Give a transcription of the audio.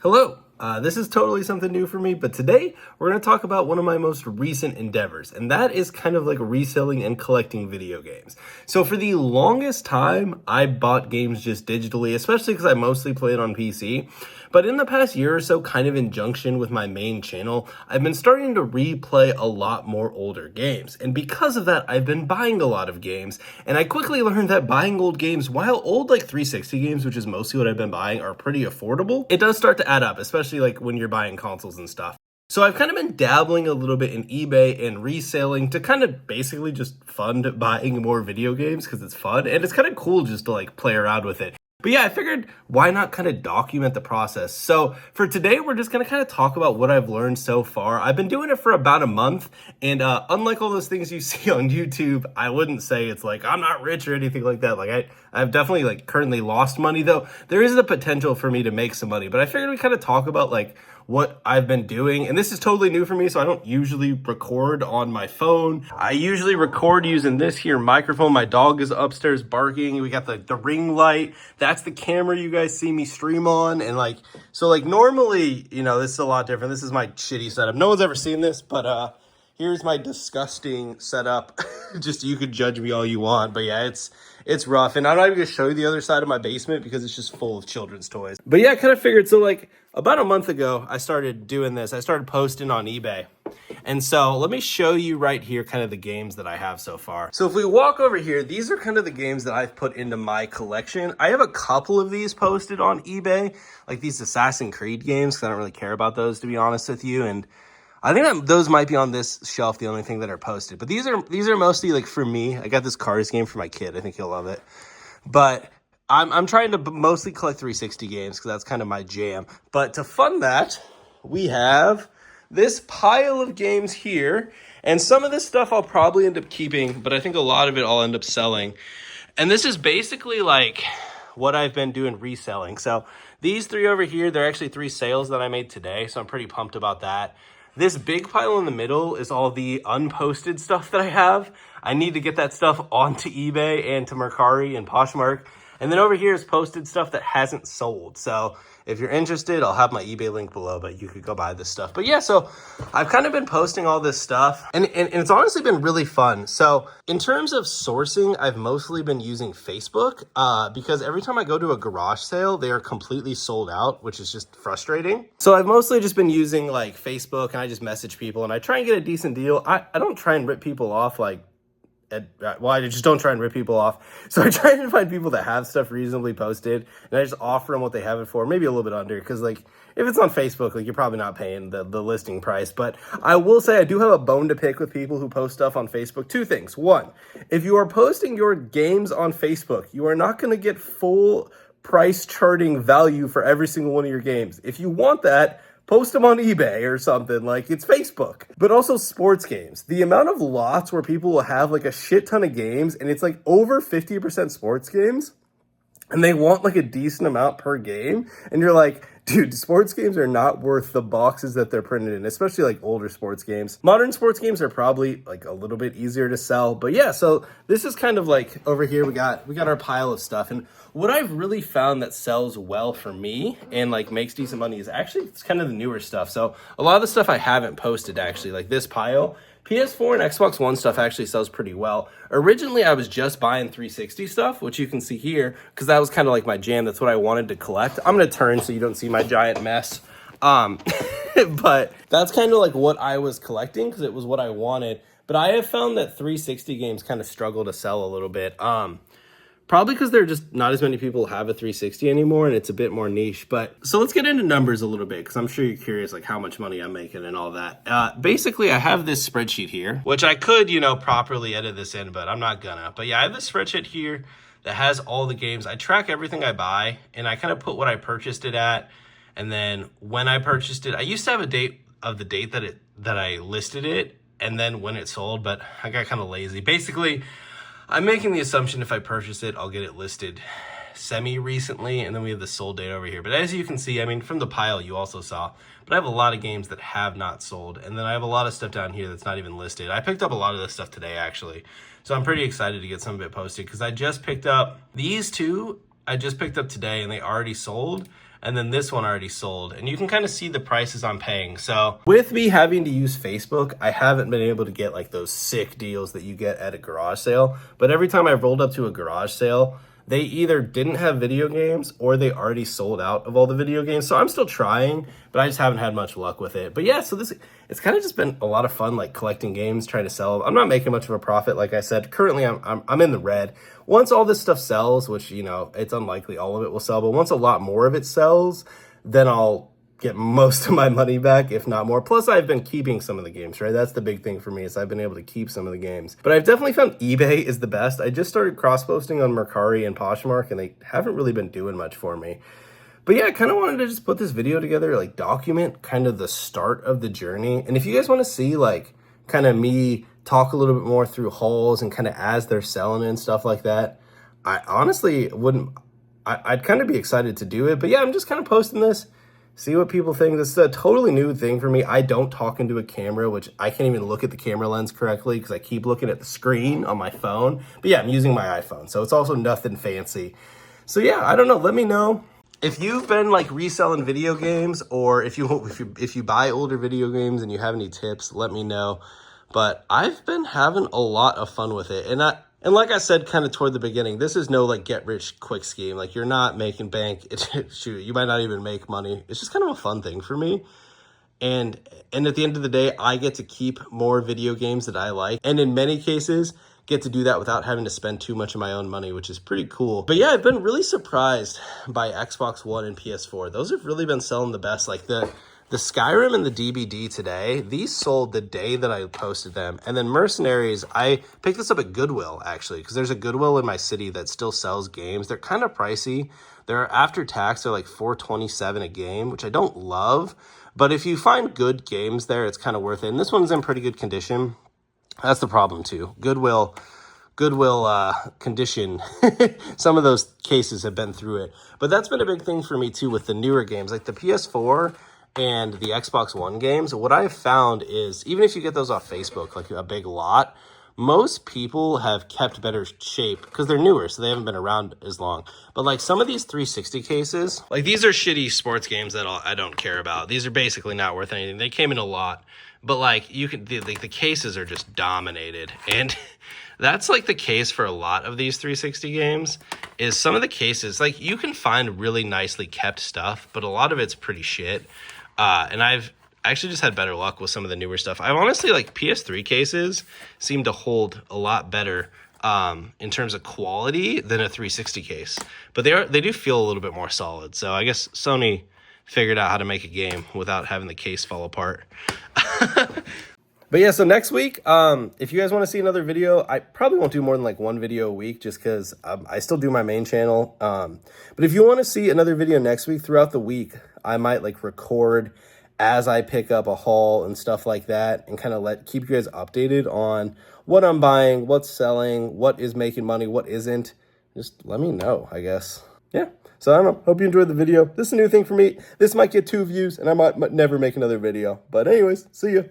Hello, this is totally something new for me, but today we're going to talk about one of my most recent endeavors, and that is kind of like reselling and collecting video games. So for the longest time, I bought games just digitally, especially because I mostly played on PC. But in the past year or so, kind of in junction with my main channel, I've been starting to replay a lot more older games. And because of that, I've been buying a lot of games. And I quickly learned that buying old games, while old like 360 games, which is mostly what I've been buying, are pretty affordable, it does start to add up, especially like when you're buying consoles and stuff. So I've kind of been dabbling a little bit in eBay and reselling to kind of basically just fund buying more video games because it's fun. And it's kind of cool just to like play around with it. But yeah, I figured why not kind of document the process. So for today, we're just going to kind of talk about what I've learned so far. I've been doing it for about a month. And unlike all those things you see on YouTube, I wouldn't say it's like I'm not rich or anything like that. Like I've definitely like currently lost money, though. There is the potential for me to make some money. But I figured we kind of talk about like what I've been doing. And this is totally new for me, so I don't usually record on my phone. I usually record using this here microphone. My dog is upstairs barking. We got the ring light. That's the camera you guys see me stream on. And like, so like normally, you know, this is a lot different. This is my shitty setup. No one's ever seen this, but here's my disgusting setup. Just, you could judge me all you want, but yeah, it's rough. And I'm not even gonna show you the other side of my basement because it's just full of children's toys. But yeah, I kind of figured, so like about a month ago, I started doing this. I started posting on eBay. And so let me show you right here kind of the games that I have so far. So if we walk over here, these are kind of the games that I've put into my collection. I have a couple of these posted on eBay, like these Assassin's Creed games, because I don't really care about those, to be honest with you. And I think those might be on this shelf, the only thing that are posted. But these are mostly like for me. I got this Cars game for my kid. I think he'll love it. But I'm trying to mostly collect 360 games because that's kind of my jam. But to fund that, we have this pile of games here. And some of this stuff I'll probably end up keeping, but I think a lot of it I'll end up selling. And this is basically like what I've been doing reselling. So these three over here, they're actually 3 sales that I made today. So I'm pretty pumped about that. This big pile in the middle is all the unposted stuff that I have. I need to get that stuff onto eBay and to Mercari and Poshmark. And then over here is posted stuff that hasn't sold. So if you're interested, I'll have my eBay link below, but you could go buy this stuff. But yeah, so I've kind of been posting all this stuff and it's honestly been really fun. So in terms of sourcing, I've mostly been using Facebook because every time I go to a garage sale, they are completely sold out, which is just frustrating. So I've mostly just been using like Facebook and I just message people and I try and get a decent deal. I don't try and rip people off like, I just don't try and rip people off. So I try and find people that have stuff reasonably posted, and I just offer them what they have it for, maybe a little bit under, because like if it's on Facebook, like you're probably not paying the listing price. But I will say I do have a bone to pick with people who post stuff on Facebook. 2 things. 1, if you are posting your games on Facebook, you are not going to get full price charting value for every single one of your games. If you want that, post them on eBay or something, like it's Facebook. But also sports games. The amount of lots where people will have like a shit ton of games and it's like over 50% sports games and they want like a decent amount per game. And you're like, dude, sports games are not worth the boxes that they're printed in, especially like older sports games. Modern sports games are probably like a little bit easier to sell. But yeah, so this is kind of like over here, we got our pile of stuff. And what I've really found that sells well for me and like makes decent money is actually it's kind of the newer stuff. So a lot of the stuff I haven't posted actually, like this pile, PS4 and Xbox One stuff actually sells pretty well. Originally, I was just buying 360 stuff, which you can see here, because that was kind of like my jam. That's what I wanted to collect. I'm going to turn so you don't see my giant mess. But that's kind of like what I was collecting because it was what I wanted. But I have found that 360 games kind of struggle to sell a little bit. Probably because there are just not as many people have a 360 anymore and it's a bit more niche. But so let's get into numbers a little bit because I'm sure you're curious like how much money I'm making and all that. Basically, I have this spreadsheet here, which I could, properly edit this in, but I'm not gonna. But yeah, I have this spreadsheet here that has all the games. I track everything I buy and I kind of put what I purchased it at. And then when I purchased it, I used to have a date of the date that I listed it and then when it sold, but I got kind of lazy. Basically, I'm making the assumption if I purchase it, I'll get it listed semi-recently, and then we have the sold date over here. But as you can see, I mean, from the pile you also saw, but I have a lot of games that have not sold, and then I have a lot of stuff down here that's not even listed. I picked up a lot of this stuff today, actually, so I'm pretty excited to get some of it posted, because I just picked up these two, I just picked up today, and they already sold, and then this one already sold. And you can kind of see the prices I'm paying. So with me having to use Facebook, I haven't been able to get like those sick deals that you get at a garage sale. But every time I've rolled up to a garage sale, they either didn't have video games or they already sold out of all the video games. So I'm still trying, but I just haven't had much luck with it. But yeah, so it's kind of just been a lot of fun, like collecting games, trying to sell them. I'm not making much of a profit, like I said. Currently, I'm in the red. Once all this stuff sells, which, you know, it's unlikely all of it will sell, but once a lot more of it sells, then I'll get most of my money back, if not more. Plus, I've been keeping some of the games, right? That's the big thing for me, is I've been able to keep some of the games. But I've definitely found eBay is the best. I just started cross-posting on Mercari and Poshmark, and they haven't really been doing much for me. But yeah, I kind of wanted to just put this video together, like document kind of the start of the journey. And if you guys want to see like kind of me talk a little bit more through hauls and kind of as they're selling and stuff like that, I honestly I'd kind of be excited to do it. But yeah, I'm just kind of posting this. See what people think. This is a totally new thing for me. I don't talk into a camera, which I can't even look at the camera lens correctly because I keep looking at the screen on my phone. But yeah, I'm using my iPhone, so it's also nothing fancy. So yeah, I don't know. Let me know if you've been like reselling video games, or if you buy older video games and you have any tips. Let me know. But I've been having a lot of fun with it, and like I said, kind of toward the beginning, this is no like get rich quick scheme. Like you're not making bank. Shoot, you might not even make money. It's just kind of a fun thing for me. And at the end of the day, I get to keep more video games that I like. And in many cases, get to do that without having to spend too much of my own money, which is pretty cool. But yeah, I've been really surprised by Xbox One and PS4. Those have really been selling the best. Like the Skyrim and the DBD today, these sold the day that I posted them. And then Mercenaries, I picked this up at Goodwill, actually, because there's a Goodwill in my city that still sells games. They're kind of pricey. They're after tax, they're like $4.27 a game, which I don't love. But if you find good games there, it's kind of worth it. And this one's in pretty good condition. That's the problem, too. Goodwill condition. Some of those cases have been through it. But that's been a big thing for me, too, with the newer games. Like the PS4 and the Xbox One games, what I've found is, even if you get those off Facebook, like a big lot, most people have kept better shape because they're newer, so they haven't been around as long. But like some of these 360 cases, like these are shitty sports games that I don't care about. These are basically not worth anything. They came in a lot, but like you can, the cases are just dominated. And that's like the case for a lot of these 360 games, is some of the cases, like you can find really nicely kept stuff, but a lot of it's pretty shit. And I've actually just had better luck with some of the newer stuff. I've honestly, like PS3 cases seem to hold a lot better in terms of quality than a 360 case. But they do feel a little bit more solid. So I guess Sony figured out how to make a game without having the case fall apart. But yeah, so next week, if you guys want to see another video, I probably won't do more than like one video a week just because I still do my main channel. But if you want to see another video next week, throughout the week, I might like record as I pick up a haul and stuff like that, and kind of keep you guys updated on what I'm buying, what's selling, what is making money, what isn't. Just let me know, I guess. Yeah. So I don't know. Hope you enjoyed the video. This is a new thing for me. This might get 2 views, and I might never make another video. But anyways, see ya.